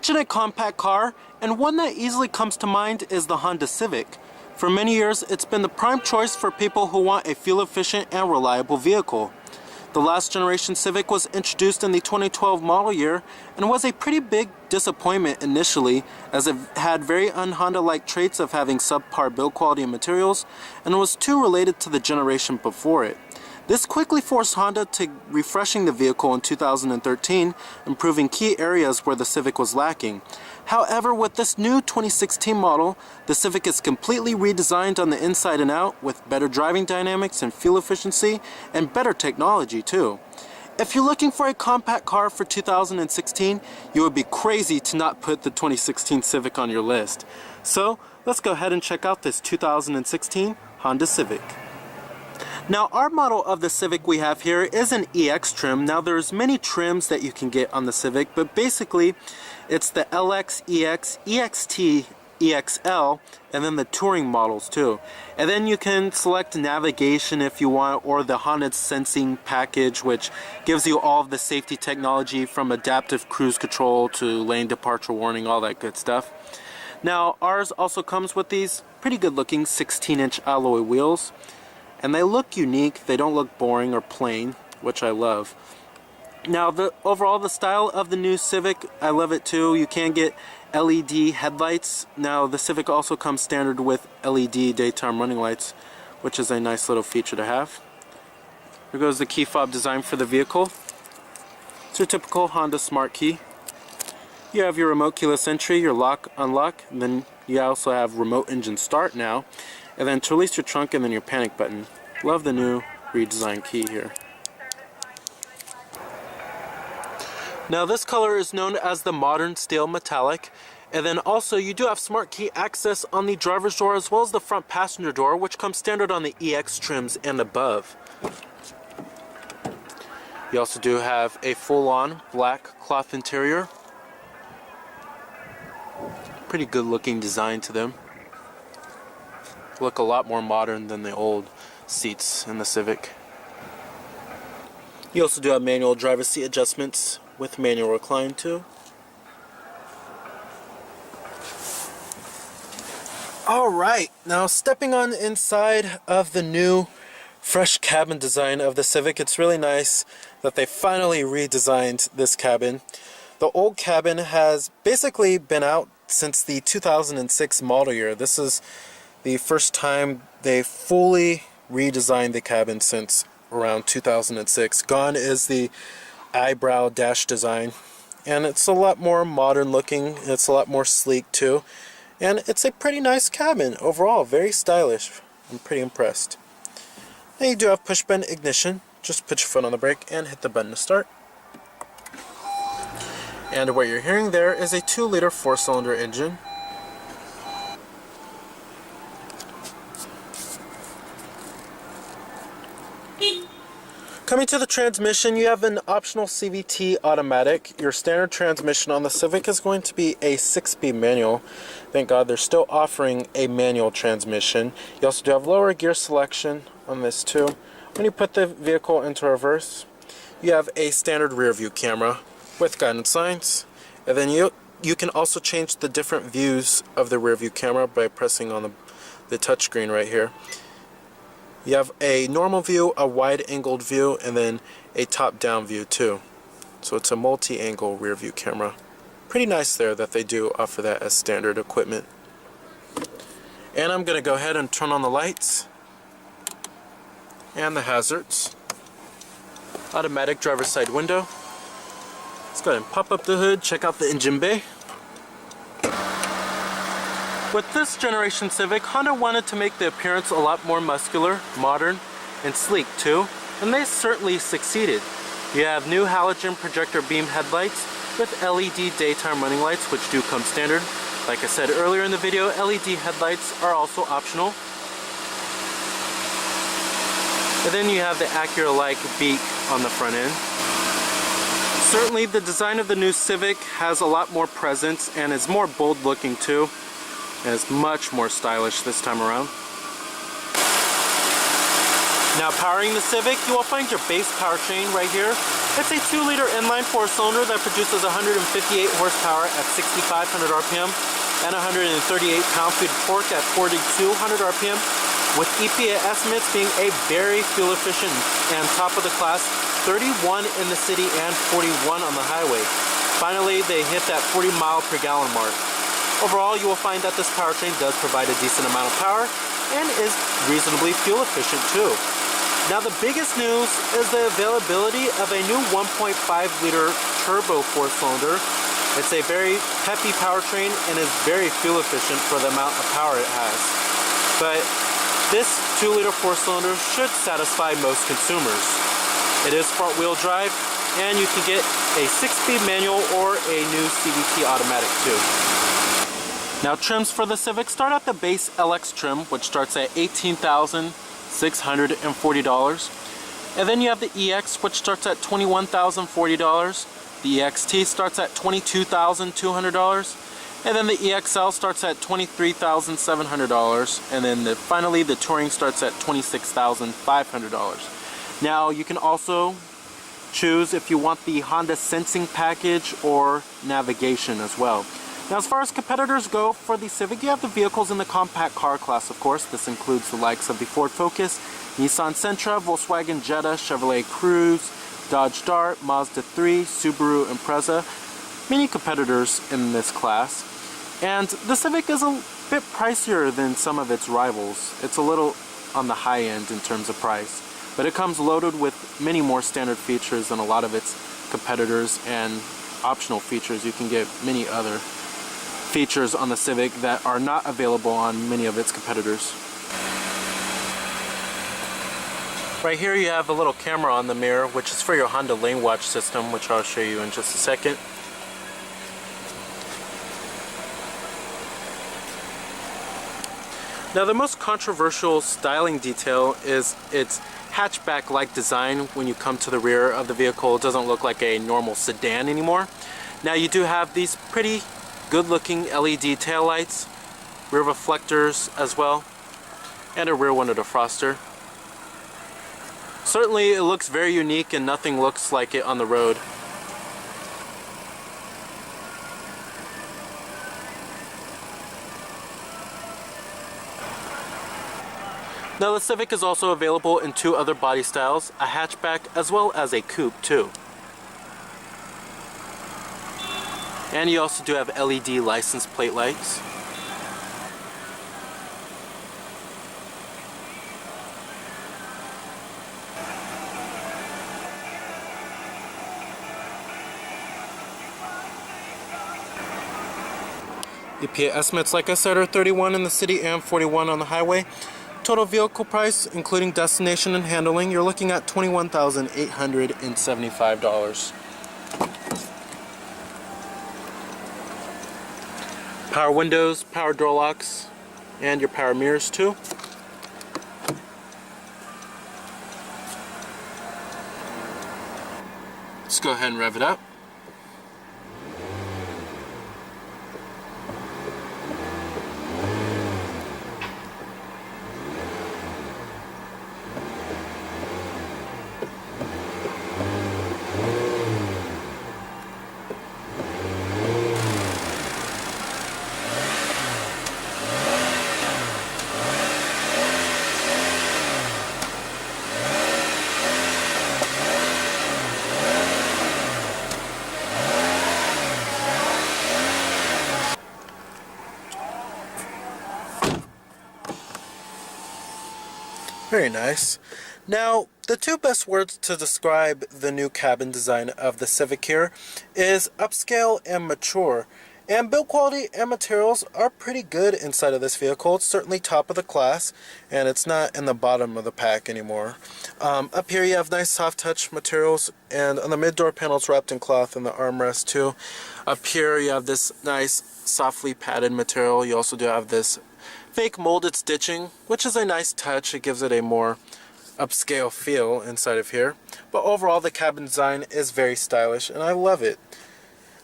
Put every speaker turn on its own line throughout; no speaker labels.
Mention a compact car, and one that easily comes to mind is the Honda Civic. For many years, it's been the prime choice for people who want a fuel-efficient and reliable vehicle. The last generation Civic was introduced in the 2012 model year and was a pretty big disappointment initially, as it had very un-Honda-like traits of having subpar build quality and materials, and was too related to the generation before it. This quickly forced Honda to refreshing the vehicle in 2013, improving key areas where the Civic was lacking. However, with this new 2016 model, the Civic is completely redesigned on the inside and out with better driving dynamics and fuel efficiency and better technology too. If you're looking for a compact car for 2016, you would be crazy to not put the 2016 Civic on your list. So let's go ahead and check out this 2016 Honda Civic. Now, our model of the Civic we have here is an EX trim. Now, there's many trims that you can get on the Civic, but basically it's the LX, EX, EXT, EXL, and then the touring models too. And then you can select navigation if you want, or the Honda Sensing package, which gives you all of the safety technology from adaptive cruise control to lane departure warning, all that good stuff. Now, ours also comes with these pretty good looking 16-inch alloy wheels. And they look unique, they don't look boring or plain, which I love. Now, overall, the style of the new Civic, I love it too. You can get LED headlights. Now, the Civic also comes standard with LED daytime running lights, which is a nice little feature to have. Here goes the key fob design for the vehicle. It's your typical Honda Smart Key. You have your remote keyless entry, your lock, unlock, and then you also have remote engine start now. And then to release your trunk, and then your panic button. Love the new redesigned key here. Now, this color is known as the Modern Steel Metallic. And then also you do have smart key access on the driver's door as well as the front passenger door, which comes standard on the EX trims and above. You also do have a full-on black cloth interior. Pretty good looking design to them. Look a lot more modern than the old seats in the Civic. You also do have manual driver's seat adjustments with manual recline too. Alright, now stepping on inside of the new fresh cabin design of the Civic, it's really nice that they finally redesigned this cabin. The old cabin has basically been out since the 2006 model year. This is the first time they fully redesigned the cabin since around 2006. Gone is the eyebrow dash design, and it's a lot more modern looking. It's a lot more sleek too, and it's a pretty nice cabin overall. Very stylish. I'm pretty impressed. Now you do have push button ignition. Just put your foot on the brake and hit the button to start. And what you're hearing there is a 2-liter 4-cylinder engine. Coming to the transmission, you have an optional CVT automatic. Your standard transmission on the Civic is going to be a 6-speed manual. Thank God they're still offering a manual transmission. You also do have lower gear selection on this too. When you put the vehicle into reverse, you have a standard rear view camera with guidance signs. And then you can also change the different views of the rear view camera by pressing on the touchscreen right here. You have a normal view, a wide-angled view, and then a top-down view too. So it's a multi-angle rear view camera. Pretty nice there that they do offer that as standard equipment. And I'm going to go ahead and turn on the lights and the hazards. Automatic driver's side window. Let's go ahead and pop up the hood, check out the engine bay. With this generation Civic, Honda wanted to make the appearance a lot more muscular, modern, and sleek too, and they certainly succeeded. You have new halogen projector beam headlights with LED daytime running lights, which do come standard. Like I said earlier in the video, LED headlights are also optional. And then you have the Acura-like beak on the front end. Certainly the design of the new Civic has a lot more presence and is more bold looking too. And it's much more stylish this time around. Now powering the Civic, you will find your base powertrain right here. It's a 2-liter inline 4-cylinder that produces 158 horsepower at 6,500 RPM and 138 pound-feet of torque at 4,200 RPM, with EPA estimates being a very fuel efficient and top of the class 31 in the city and 41 on the highway. Finally, they hit that 40 mile per gallon mark. Overall, you will find that this powertrain does provide a decent amount of power and is reasonably fuel efficient too. Now the biggest news is the availability of a new 1.5-liter turbo 4-cylinder. It's a very peppy powertrain and is very fuel efficient for the amount of power it has. But this 2-liter 4-cylinder should satisfy most consumers. It is front-wheel drive, and you can get a 6-speed manual or a new CVT automatic too. Now trims for the Civic start at the base LX trim, which starts at $18,640. And then you have the EX, which starts at $21,040. The EXT starts at $22,200. And then the EXL starts at $23,700. And then finally the Touring starts at $26,500. Now you can also choose if you want the Honda Sensing package or navigation as well. Now as far as competitors go for the Civic, you have the vehicles in the compact car class, of course. This includes the likes of the Ford Focus, Nissan Sentra, Volkswagen Jetta, Chevrolet Cruze, Dodge Dart, Mazda 3, Subaru Impreza. Many competitors in this class. And the Civic is a bit pricier than some of its rivals. It's a little on the high end in terms of price. But it comes loaded with many more standard features than a lot of its competitors, and optional features. You can get many other features on the Civic that are not available on many of its competitors. Right here you have a little camera on the mirror, which is for your Honda Lane Watch system, which I'll show you in just a second. Now the most controversial styling detail is its hatchback-like design. When you come to the rear of the vehicle, it doesn't look like a normal sedan anymore. Now you do have these pretty good-looking LED taillights, rear reflectors as well, and a rear window defroster. Certainly it looks very unique and nothing looks like it on the road. Now the Civic is also available in 2 other body styles, a hatchback as well as a coupe too. And you also do have LED license plate lights. EPA estimates, like I said, are 31 in the city and 41 on the highway. Total vehicle price, including destination and handling, you're looking at $21,875. Power windows, power door locks, and your power mirrors too. Let's go ahead and rev it up. Very nice. Now, the 2 best words to describe the new cabin design of the Civic here is upscale and mature. And build quality and materials are pretty good inside of this vehicle. It's certainly top of the class, and it's not in the bottom of the pack anymore. Up here you have nice soft touch materials, and on the mid-door panel it's wrapped in cloth, and the armrest too. Up here you have this nice softly padded material. You also do have this fake molded stitching, which is a nice touch. It gives it a more upscale feel inside of here. But overall the cabin design is very stylish, and I love it.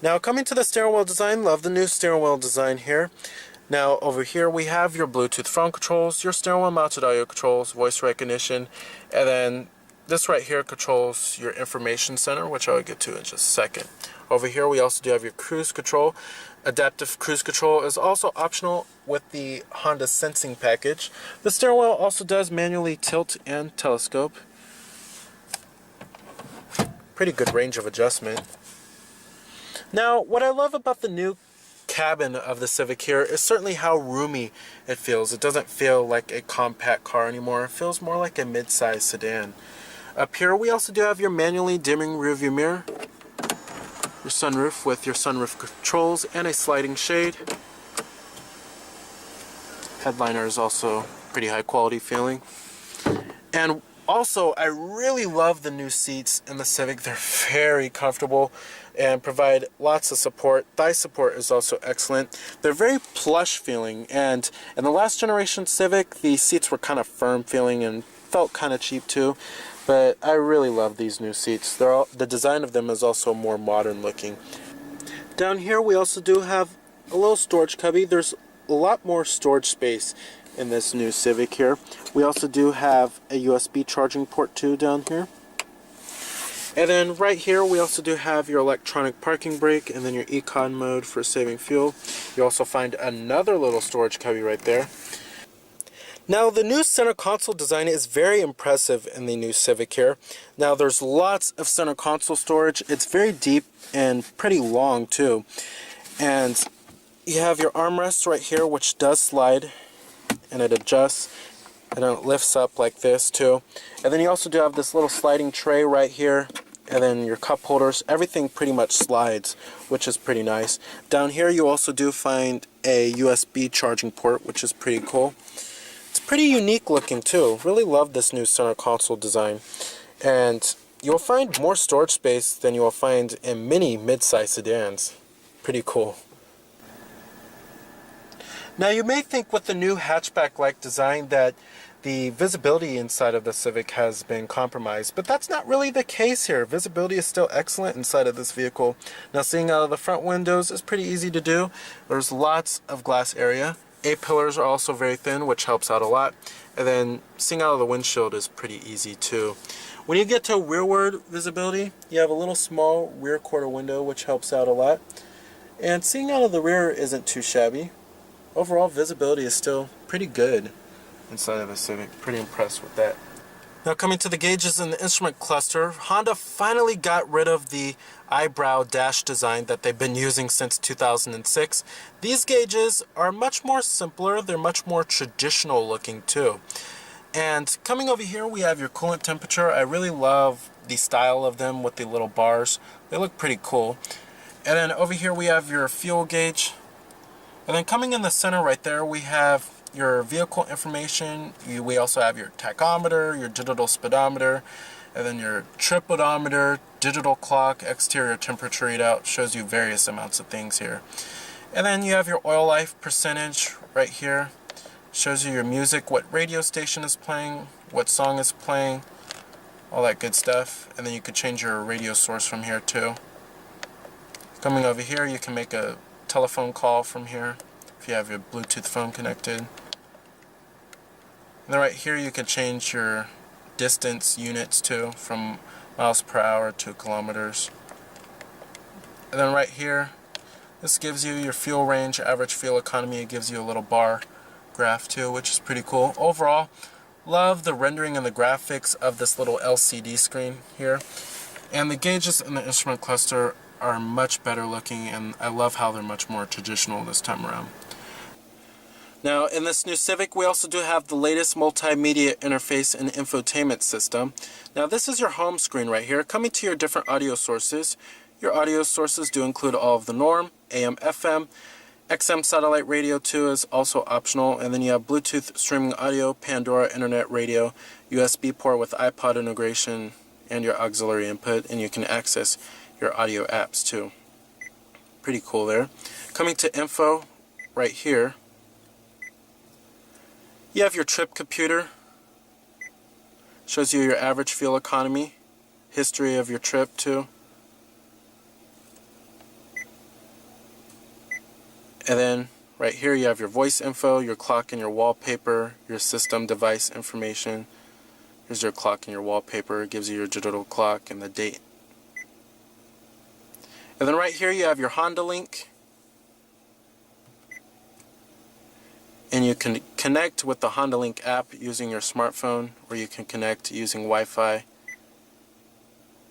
Now coming to the steering wheel design, love the new steering wheel design here. Now over here we have your Bluetooth phone controls, your steering wheel mounted audio controls, voice recognition, and then this right here controls your information center, which I'll get to in just a second. Over here we also do have your cruise control. Adaptive cruise control is also optional with the Honda Sensing package. The steering wheel also does manually tilt and telescope. Pretty good range of adjustment. Now, what I love about the new cabin of the Civic here is certainly how roomy it feels. It doesn't feel like a compact car anymore. It feels more like a mid-size sedan. Up here we also do have your manually dimming rearview mirror, your sunroof with your sunroof controls and a sliding shade. Headliner is also pretty high quality feeling. And also, I really love the new seats in the Civic. They're very comfortable and provide lots of support. Thigh support is also excellent. They're very plush feeling, and in the last generation Civic, the seats were kind of firm feeling and felt kind of cheap too. But I really love these new seats. The design of them is also more modern looking. Down here we also do have a little storage cubby. There's a lot more storage space in this new Civic here. We also do have a USB charging port too down here. And then right here we also do have your electronic parking brake and then your econ mode for saving fuel. You also find another little storage cubby right there. Now the new center console design is very impressive in the new Civic here. Now there's lots of center console storage. It's very deep and pretty long too. And you have your armrest right here, which does slide and it adjusts and then it lifts up like this too. And then you also do have this little sliding tray right here, and then your cup holders. Everything pretty much slides, which is pretty nice. Down here you also do find a USB charging port, which is pretty cool. It's pretty unique looking too. Really love this new center console design. And you'll find more storage space than you will find in many mid-size sedans. Pretty cool. Now you may think with the new hatchback-like design that the visibility inside of the Civic has been compromised, but that's not really the case here. Visibility is still excellent inside of this vehicle. Now seeing out of the front windows is pretty easy to do. There's lots of glass area. A-pillars are also very thin, which helps out a lot. And then seeing out of the windshield is pretty easy too. When you get to rearward visibility, you have a little small rear quarter window, which helps out a lot. And seeing out of the rear isn't too shabby. Overall visibility is still pretty good inside of the Civic. Pretty impressed with that. Now coming to the gauges and the instrument cluster, Honda finally got rid of the eyebrow dash design that they've been using since 2006. These gauges are much more simpler. They're much more traditional looking too. And coming over here we have your coolant temperature. I really love the style of them with the little bars. They look pretty cool. And then over here we have your fuel gauge. And then coming in the center right there, we have your vehicle information. We also have your tachometer, your digital speedometer, and then your trip odometer, digital clock, exterior temperature readout. Shows you various amounts of things here. And then you have your oil life percentage right here. Shows you your music, what radio station is playing, what song is playing, all that good stuff. And then you could change your radio source from here too. Coming over here, you can make a telephone call from here if you have your Bluetooth phone connected. And then right here you can change your distance units too, from miles per hour to kilometers. And then right here, this gives you your fuel range, average fuel economy. It gives you a little bar graph too, which is pretty cool. Overall, love the rendering and the graphics of this little LCD screen here. And the gauges in the instrument cluster are much better looking, and I love how they're much more traditional this time around. Now in this new Civic we also do have the latest multimedia interface and infotainment system. Now this is your home screen right here. Coming to your different audio sources. Your audio sources do include all of the norm, AM, FM, XM satellite radio too is also optional, and then you have Bluetooth streaming audio, Pandora internet radio, USB port with iPod integration, and your auxiliary input, and you can access your audio apps too. Pretty cool there. Coming to info right here, you have your trip computer. Shows you your average fuel economy, history of your trip too. And then right here you have your voice info, your clock and your wallpaper, your system device information, Here's your clock and your wallpaper. It gives you your digital clock and the date. And then right here you have your Honda link. And you can connect with the Honda Link app using your smartphone, or you can connect using Wi-Fi.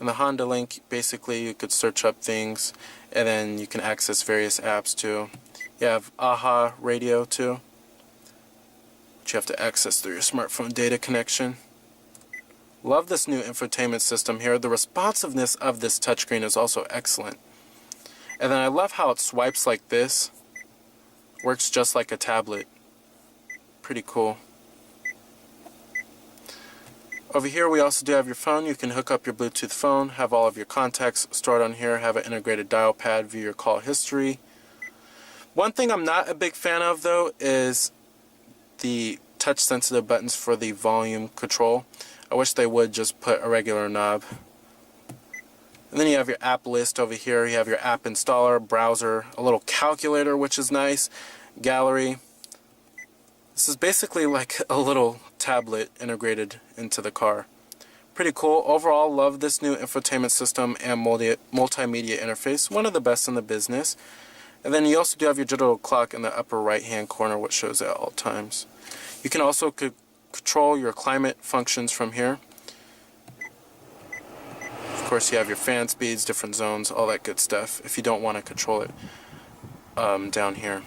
And the Honda Link, basically you could search up things, and then you can access various apps too. You have AHA radio too, which you have to access through your smartphone data connection. Love this new infotainment system here. The responsiveness of this touchscreen is also excellent. And then I love how it swipes like this. Works just like a tablet. Pretty cool. Over here we also do have your phone. You can hook up your Bluetooth phone, have all of your contacts stored on here, have an integrated dial pad, view your call history. One thing I'm not a big fan of though is the touch sensitive buttons for the volume control. I wish they would just put a regular knob. And then you have your app list over here. You have your app installer, browser, a little calculator which is nice, gallery. This is basically like a little tablet integrated into the car. Pretty cool. Overall, love this new infotainment system and multimedia interface. One of the best in the business. And then you also do have your digital clock in the upper right hand corner, which shows at all times. You can also control your climate functions from here. Of course, you have your fan speeds, different zones, all that good stuff if you don't want to control it down here.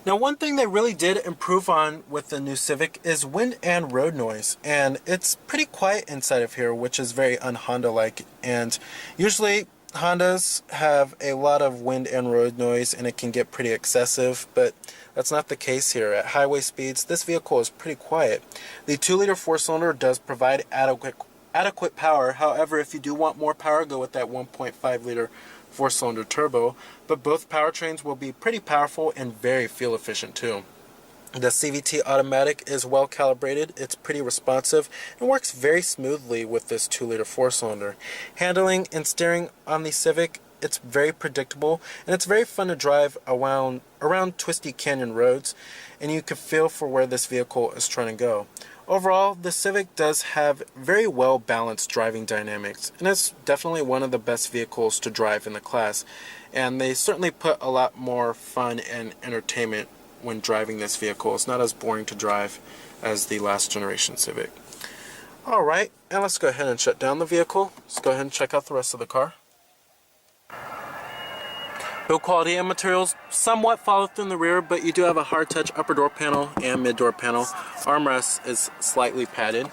Now, one thing they really did improve on with the new Civic is wind and road noise, and it's pretty quiet inside of here, which is very un-Honda-like. And usually Hondas have a lot of wind and road noise, and it can get pretty excessive, but that's not the case here. At highway speeds, this vehicle is pretty quiet. The 2-liter 4-cylinder does provide adequate power. However, if you do want more power, go with that 1.5-liter 4-cylinder turbo, but both powertrains will be pretty powerful and very fuel efficient too. The CVT automatic is well calibrated, it's pretty responsive, and works very smoothly with this 2-liter 4-cylinder. Handling and steering on the Civic, it's very predictable, and it's very fun to drive around twisty canyon roads, and you can feel for where this vehicle is trying to go. Overall, the Civic does have very well balanced driving dynamics, and it's definitely one of the best vehicles to drive in the class, and they certainly put a lot more fun and entertainment when driving this vehicle. It's not as boring to drive as the last generation Civic. Alright, and let's go ahead and shut down the vehicle. Let's go ahead and check out the rest of the car. Build quality and materials somewhat follow through in the rear, but you do have a hard touch upper door panel and mid door panel. Armrest is slightly padded.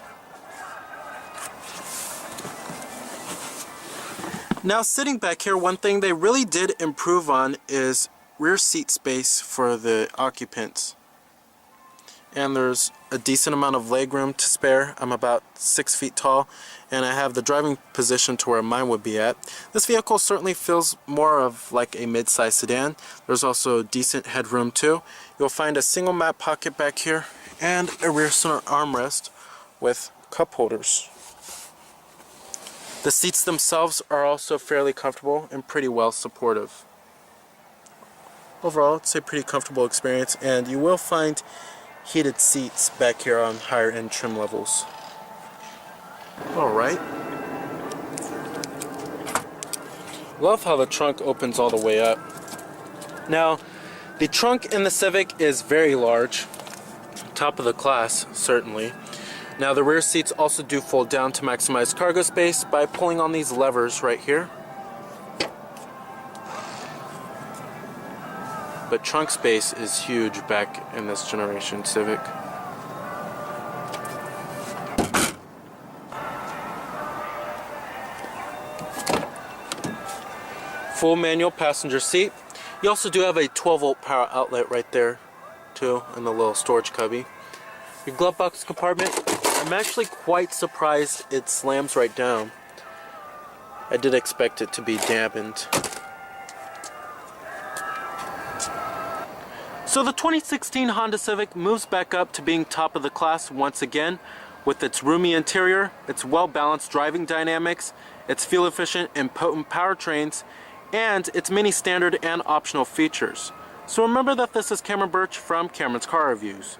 Now, sitting back here, one thing they really did improve on is rear seat space for the occupants. And there's a decent amount of legroom to spare. I'm about 6 feet tall, and I have the driving position to where mine would be at. This vehicle certainly feels more of like a mid-size sedan. There's also decent headroom too. You'll find a single mat pocket back here and a rear center armrest with cup holders. The seats themselves are also fairly comfortable and pretty well supportive. Overall, it's a pretty comfortable experience, and you will find heated seats back here on higher end trim levels. Alright. Love how the trunk opens all the way up. Now, the trunk in the Civic is very large. Top of the class, certainly. Now, the rear seats also do fold down to maximize cargo space by pulling on these levers right here. But trunk space is huge back in this generation Civic. Full manual passenger seat. You also do have a 12-volt power outlet right there too, in the little storage cubby. Your glove box compartment, I'm actually quite surprised it slams right down. I did expect it to be dampened. So the 2016 Honda Civic moves back up to being top of the class once again with its roomy interior, its well-balanced driving dynamics, its fuel-efficient and potent powertrains, and its many standard and optional features. So remember that this is Cameron Birch from Cameron's Car Reviews.